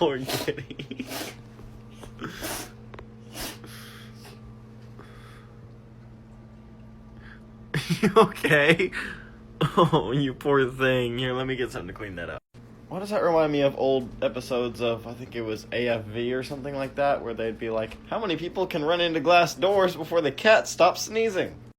Poor kitty. You okay? Oh, you poor thing. Here, let me get something to clean that up. Why does that remind me of old episodes of, I think it was AFV or something like that, where they'd be like, how many people can run into glass doors before the cat stops sneezing?